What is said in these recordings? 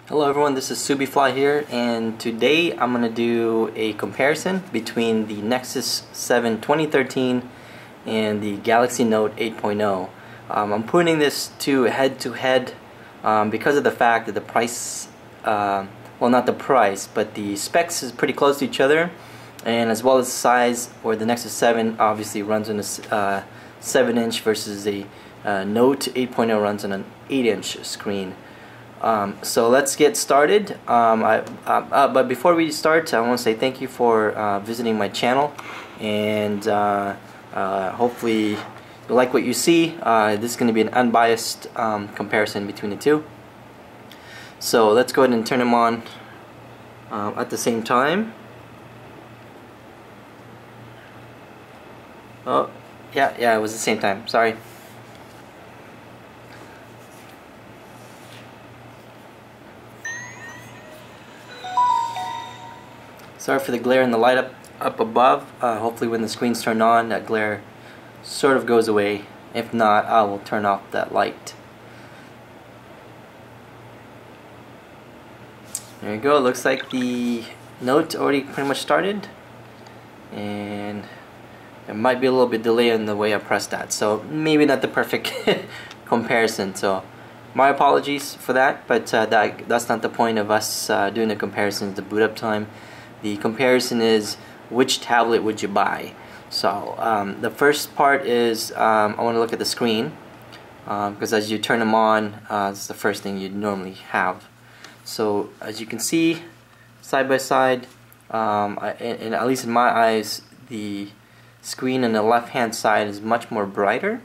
Hello everyone, this is SubiFly here, and today I'm going to do a comparison between the Nexus 7 2013 and the Galaxy Note 8.0. I'm putting this head to head because of the fact that the price, well, not the price, but the specs is pretty close to each other, and as well as the size, where the Nexus 7 obviously runs on a 7-inch versus the Note 8.0 runs on an 8-inch screen. So let's get started. But before we start, I want to say thank you for visiting my channel, and hopefully you like what you see. This is going to be an unbiased comparison between the two. So let's go ahead and turn them on at the same time. Oh, yeah, it was the same time. Sorry. Sorry for the glare and the light up above. Hopefully when the screen's turned on, that glare sort of goes away. If not, I will turn off that light. There you go. It looks like the Note already pretty much started, and there might be a little bit delay in the way I pressed that, so maybe not the perfect comparison. So my apologies for that, but that's not the point of us doing the comparison. The boot up time. The comparison is which tablet would you buy. So the first part is I want to look at the screen, because as you turn them on, it's the first thing you'd normally have. So as you can see, side by side, and at least in my eyes, the screen on the left hand side is much more brighter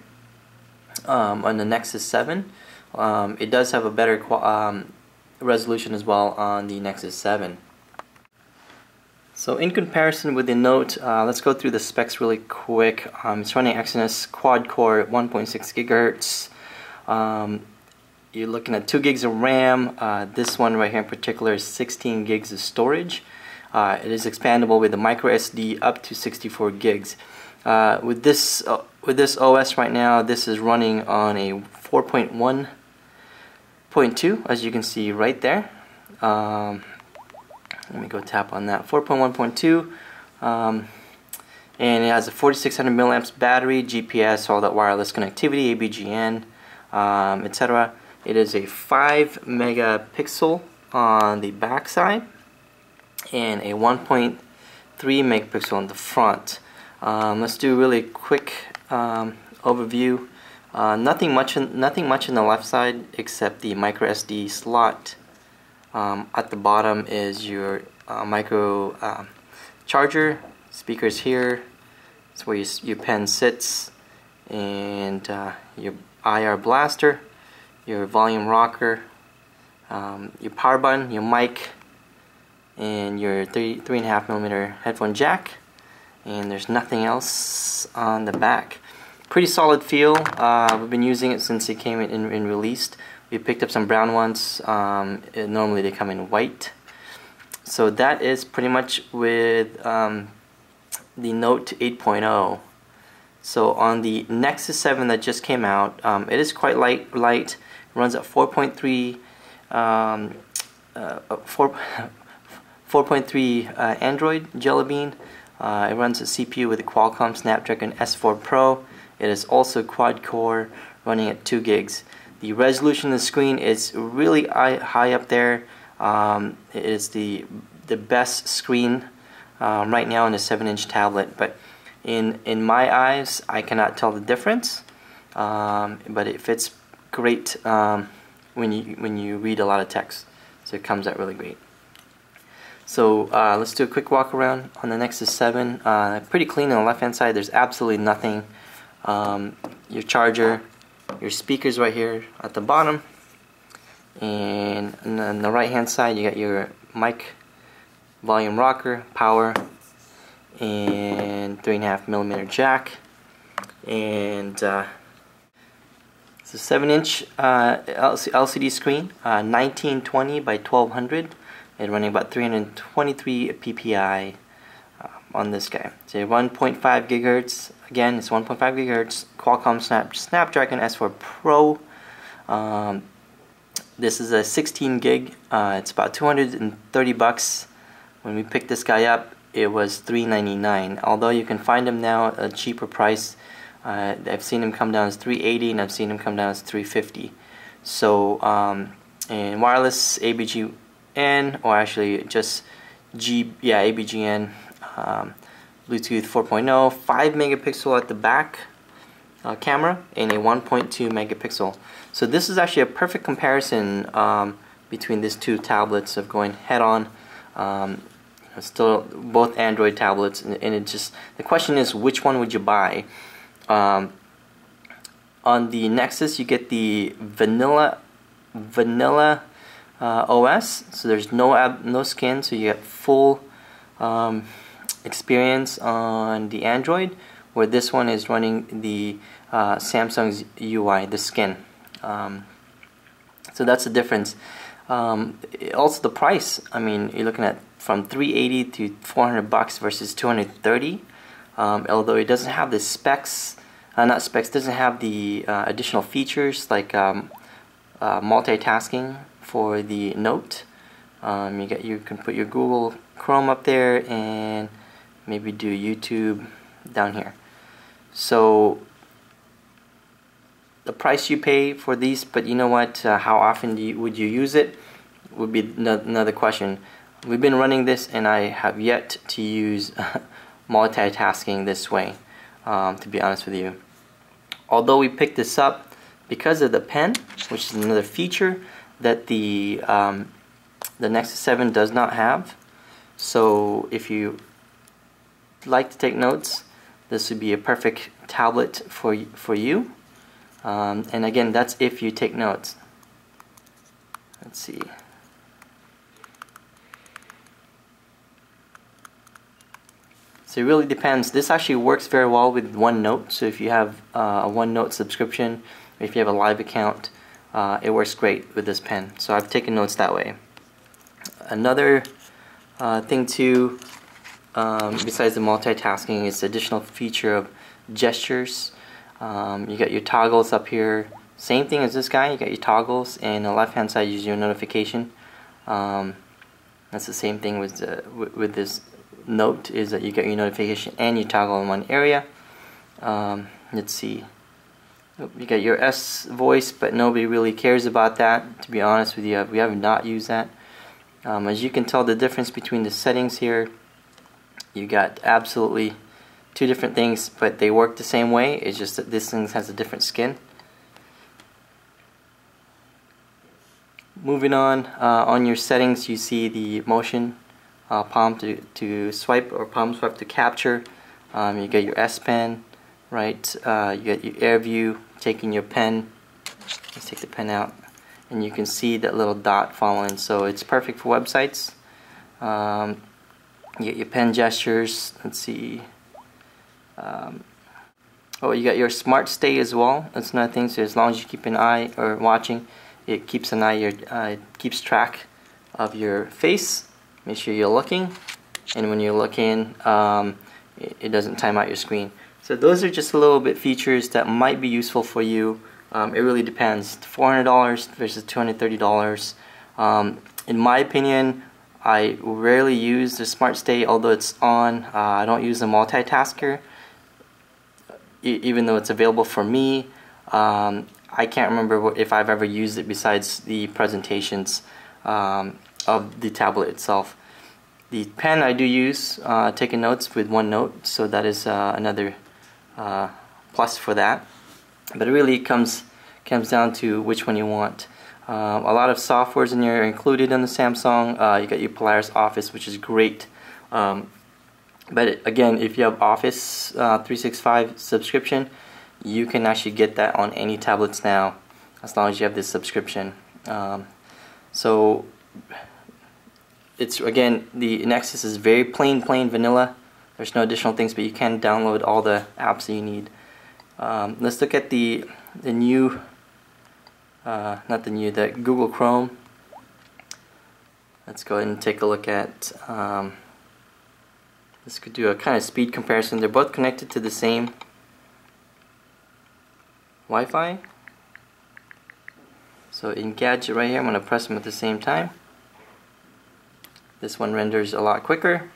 on the Nexus 7. It does have a better resolution as well on the Nexus 7. So in comparison with the Note, let's go through the specs really quick. It's running Exynos quad-core 1.6 gigahertz. You're looking at 2 gigs of RAM. This one right here in particular is 16 gigs of storage. It is expandable with the micro SD up to 64 gigs. With this OS right now, this is running on a 4.1.2, as you can see right there. Let me go tap on that. 4.1.2, and it has a 4600 milliamps battery, GPS, all that wireless connectivity, ABGN, etc. It is a 5 megapixel on the back side and a 1.3 megapixel on the front. Let's do a really quick overview. Nothing much in the left side except the micro SD slot. At the bottom is your micro charger. Speakers here. It's where your pen sits, and your IR blaster, your volume rocker, your power button, your mic, and your 3.5mm headphone jack. And there's nothing else on the back. Pretty solid feel. We've been using it since it came in released. We picked up some brown ones. Normally they come in white. So that is pretty much with the Note 8.0. So on the Nexus 7 that just came out, it is quite light. It runs at 4.3 Android Jelly Bean. It runs a CPU with a Qualcomm Snapdragon S4 Pro. It is also quad-core, running at 2 gigs. The resolution of the screen is really high up there. It is the best screen right now in a 7-inch tablet, but in my eyes, I cannot tell the difference. But it fits great when you read a lot of text, so it comes out really great. So let's do a quick walk around on the Nexus 7. Pretty clean on the left hand side. There's absolutely nothing. Your charger, your speakers right here at the bottom, and on the right hand side you got your mic, volume rocker, power, and 3.5mm jack, and it's a 7-inch LCD screen, 1920 by 1200, and running about 323 ppi on this guy. It's a 1.5 gigahertz. Again, it's 1.5 gigahertz Qualcomm Snapdragon S4 Pro. This is a 16 gig. It's about 230 bucks. When we picked this guy up, it was $399. Although you can find them now at a cheaper price. I've seen him come down as $380, and I've seen him come down as $350. So, in wireless ABGN, or actually just ABGN, Bluetooth 4.0, 5 megapixel at the back camera, and a 1.2 megapixel. So this is actually a perfect comparison between these two tablets of going head-on. Still both Android tablets, and it just, the question is, which one would you buy? On the Nexus, you get the vanilla OS, so there's no skin, so you get full experience on the Android, where this one is running the Samsung's UI, the skin. So that's the difference. Also the price, I mean, you're looking at from $380 to $400 versus $230. Although it doesn't have the specs, doesn't have the additional features like multitasking for the Note. You can put your Google Chrome up there and maybe do YouTube down here. So the price you pay for these, but you know what? How often would you use it? Would be another question. We've been running this, and I have yet to use multitasking this way, to be honest with you. Although we picked this up because of the pen, which is another feature that the Nexus 7 does not have. So if you like to take notes, this would be a perfect tablet for you. And again, that's if you take notes. Let's see. So it really depends. This actually works very well with OneNote. So if you have a OneNote subscription, or if you have a live account, it works great with this pen. So I've taken notes that way. Another thing too, besides the multitasking, is the additional feature of gestures. You got your toggles up here. Same thing as this guy. You got your toggles, and on the left hand side is your notification. That's the same thing with this Note, is that you get your notification and your toggle in one area. Let's see. You got your S voice, but nobody really cares about that, to be honest with you. We have not used that. As you can tell, the difference between the settings here, you got absolutely two different things, but they work the same way. It's just that this thing has a different skin. Moving on your settings, you see the motion, palm to swipe, or palm swipe to capture. You get your S Pen, right? You get your air view, taking your pen. Let's take the pen out, and you can see that little dot following. So it's perfect for websites. You get your pen gestures. Let's see. Oh, you got your smart stay as well. That's another thing. So as long as you keep an eye or watching, it keeps an eye. It keeps track of your face. Make sure you're looking, and when you're looking, it doesn't time out your screen. So those are just a little bit features that might be useful for you. It really depends. $400 versus $230. In my opinion, I rarely use the Smart Stay, although it's on. I don't use the multitasker, even though it's available for me. I can't remember if I've ever used it besides the presentations of the tablet itself. The pen I do use, taking notes with OneNote, so that is another plus for that. But it really comes down to which one you want. A lot of softwares in here are included in the Samsung. You got your Polaris Office, which is great. But again, if you have Office 365 subscription, you can actually get that on any tablets now, as long as you have this subscription. So it's, again, the Nexus is very plain vanilla. There's no additional things, but you can download all the apps that you need. Let's look at the new, the Google Chrome. Let's go ahead and take a look at, let's do a kind of speed comparison. They're both connected to the same Wi-Fi. So in Gadget right here, I'm going to press them at the same time. This one renders a lot quicker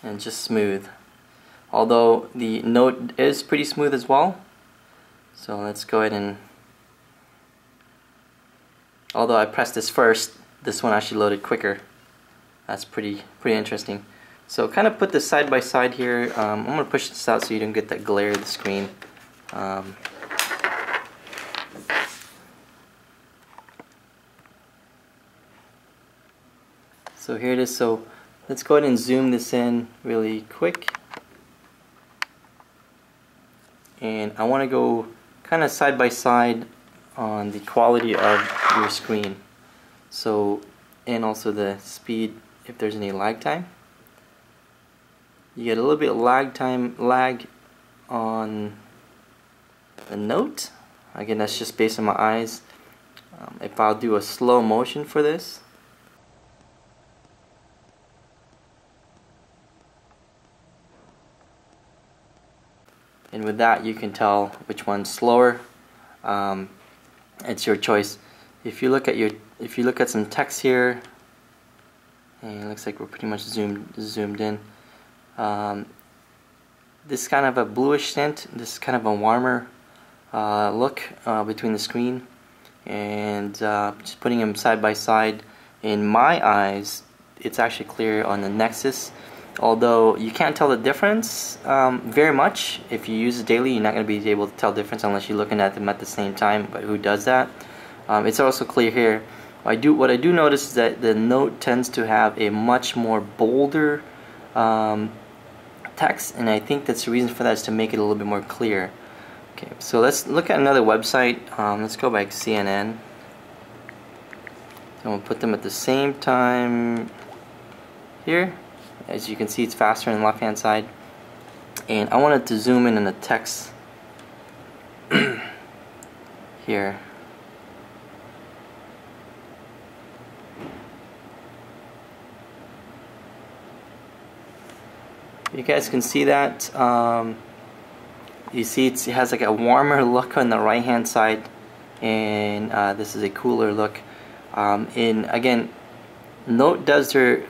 and just smooth. Although the note is pretty smooth as well. So let's go ahead and, although I pressed this first, this one actually loaded quicker. That's pretty interesting. So kind of put this side by side here. I'm going to push this out so you don't get that glare of the screen. So here it is. So let's go ahead and zoom this in really quick. And I want to go kind of side by side on the quality of your screen. So, and also the speed, if there's any lag time. You get a little bit of lag on the note. Again, that's just based on my eyes. If I'll do a slow motion for this, and with that you can tell which one's slower. It's your choice. If you look at some text here, and it looks like we're pretty much zoomed in. This kind of a bluish tint, this is kind of a warmer look between the screen, and just putting them side by side, in my eyes it's actually clear on the Nexus, although you can't tell the difference very much. If you use it daily, you're not going to be able to tell the difference unless you're looking at them at the same time, but who does that? It's also clear here. What I do notice is that the note tends to have a much more bolder text, and I think that's the reason for that is to make it a little bit more clear. Okay, so let's look at another website. Let's go back to CNN. So we'll put them at the same time here. As you can see, it's faster on the left hand side, and I wanted to zoom in on the text here. You guys can see that. You see it has like a warmer look on the right hand side, and this is a cooler look. And again, Note does their,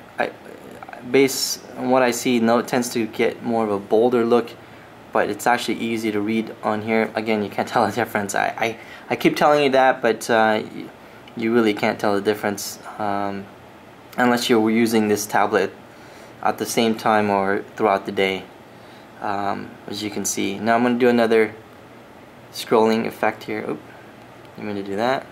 based on what I see, Note tends to get more of a bolder look, but it's actually easy to read on here. Again, you can't tell the difference. I keep telling you that, but you really can't tell the difference unless you're using this tablet at the same time or throughout the day, as you can see. Now I'm going to do another scrolling effect here. Oop, I'm going to do that.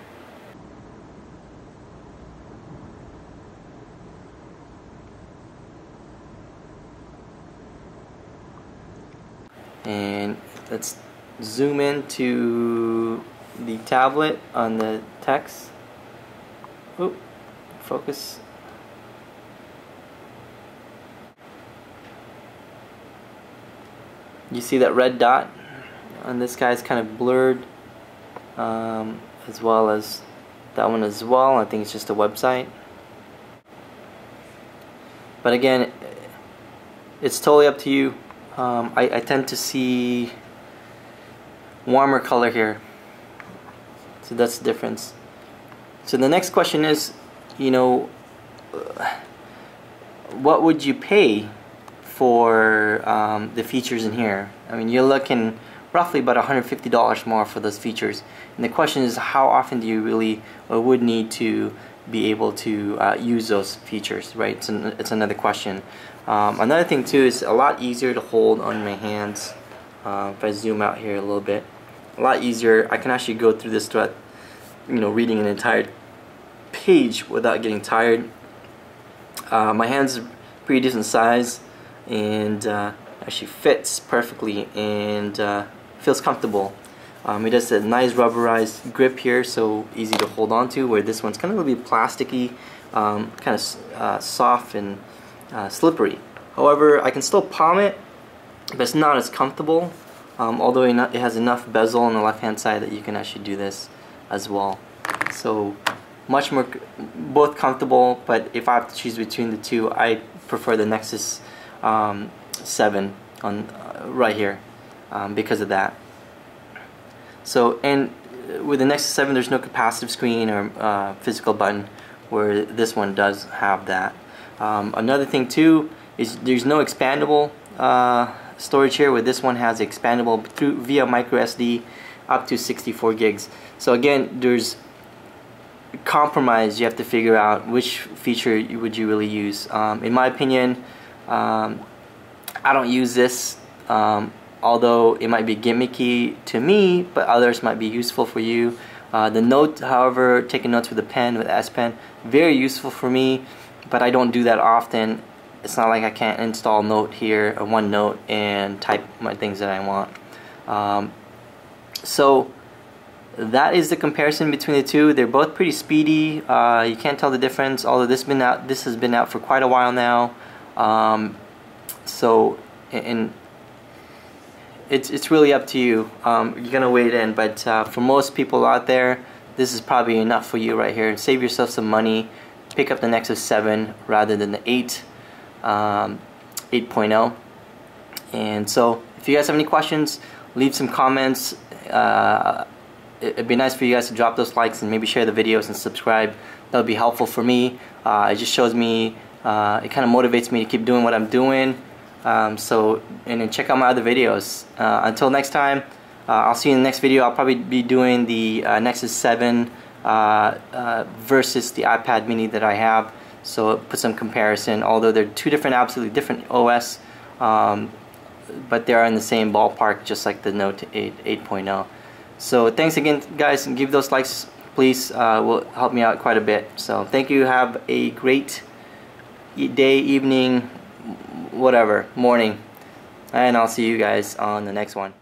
And let's zoom into the tablet on the text. Oop, focus. You see that red dot on this guy is kind of blurred, as well as that one as well. I think it's just a website. But again, it's totally up to you. I tend to see warmer color here, so that's the difference. So the next question is, you know, what would you pay for the features in here? I mean, you're looking roughly about $150 more for those features, and the question is, how often do you really or would need to be able to use those features, right? It's another question. Another thing too is a lot easier to hold on my hands. If I zoom out here a little bit, a lot easier. I can actually go through this throughout, you know, reading an entire page without getting tired. My hands are pretty decent size, and actually fits perfectly and feels comfortable. It has a nice rubberized grip here, so easy to hold on to, where this one's kind of a little bit plasticky, kind of soft and slippery. However, I can still palm it, but it's not as comfortable, although it has enough bezel on the left hand side that you can actually do this as well. So much more, both comfortable, but if I have to choose between the two, I prefer the Nexus 7 on right here because of that. So, and with the Nexus 7 there's no capacitive screen or physical button, where this one does have that. Another thing too is there's no expandable storage here, where this one has expandable via micro SD up to 64 gigs. So again, there's compromise. You have to figure out which feature would you really use. In my opinion, I don't use this, although it might be gimmicky to me, but others might be useful for you. The Note, however, taking notes with a pen, with S Pen, very useful for me, but I don't do that often. It's not like I can't install Note here, or OneNote, and type my things that I want. So that is the comparison between the two. They're both pretty speedy. You can't tell the difference, although this has been out for quite a while now. So it's really up to you. You're gonna wait in, but for most people out there, this is probably enough for you right here. Save yourself some money. Pick up the Nexus 7 rather than the 8, 8.0. And so, if you guys have any questions, leave some comments. It'd be nice for you guys to drop those likes and maybe share the videos and subscribe. That would be helpful for me. It just shows me, it kind of motivates me to keep doing what I'm doing. And then check out my other videos. Until next time, I'll see you in the next video. I'll probably be doing the Nexus 7 versus the iPad mini that I have. So put some comparison, although they're two different, absolutely different OS, but they are in the same ballpark, just like the Note 8.0. So thanks again, guys, and give those likes, please. Will help me out quite a bit. So thank you. Have a great day, evening, whatever, morning, and I'll see you guys on the next one.